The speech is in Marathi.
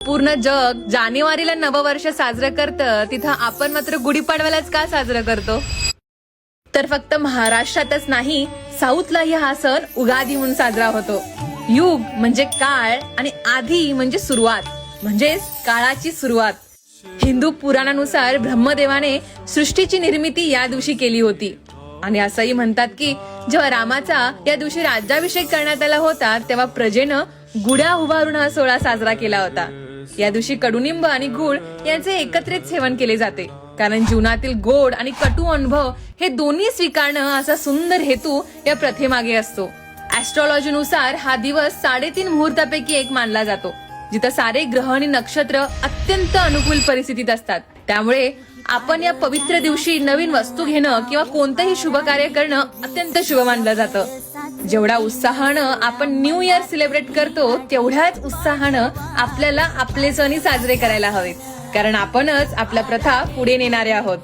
पूर्ण जग जानेवारीला नववर्ष साजरं करतं, तिथं आपण मात्र गुढीपाडव्यालाच का साजरं करतो? तर फक्त महाराष्ट्रातच नाही, साऊथलाही हा सण उगादी म्हणून साजरा होतो. युग म्हणजे काळ आणि आधी म्हणजे सुरुवात, म्हणजेच काळाची सुरुवात. हिंदू पुराणानुसार ब्रह्मदेवाने सृष्टीची निर्मिती या दिवशी केली होती. आणि असंही म्हणतात की जेव्हा रामाचा या दिवशी राज्याभिषेक करण्यात आला होता, तेव्हा प्रजेनं गुढ्या उभारून हा सोहळा साजरा केला होता. या दिवशी कडुनिंब आणि गुळ यांचे एकत्रित सेवन केले जाते, कारण जीवनातील गोड आणि कटू अनुभव हे दोन्ही स्वीकारणं असा सुंदर हेतू या प्रथेमागे असतो. ऍस्ट्रॉलॉजीनुसार हा दिवस 3.5 मुहूर्तापैकी एक मानला जातो, जिथं सारे ग्रह आणि नक्षत्र अत्यंत अनुकूल परिस्थितीत असतात. त्यामुळे आपण या पवित्र दिवशी नवीन वस्तू घेणं किंवा कोणतंही शुभ कार्य करणं अत्यंत शुभ मानलं जातं. जेवढा उत्साहानं आपण न्यू इयर सेलिब्रेट करतो, तेवढ्याच उत्साहानं आपल्याला आपले सणही साजरे करायला हवेत, कारण आपणच आपल्या प्रथा पुढे नेणारे आहोत.